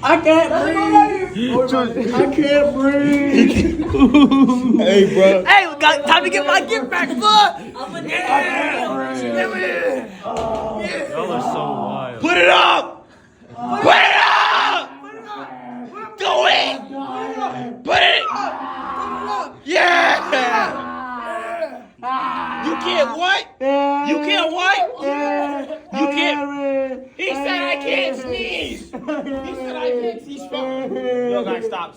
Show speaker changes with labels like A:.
A: I can't breathe. I can't breathe.
B: Hey, bro.
A: Hey, we got time to get my gift back, bud.
C: Y'all are so wild.
B: Put it up! Put it up! Do it! Put it! Yeah! You can't what? You can't what? You can't. He said I can't sneeze. He said I can't sneeze. Yo, guys, stop.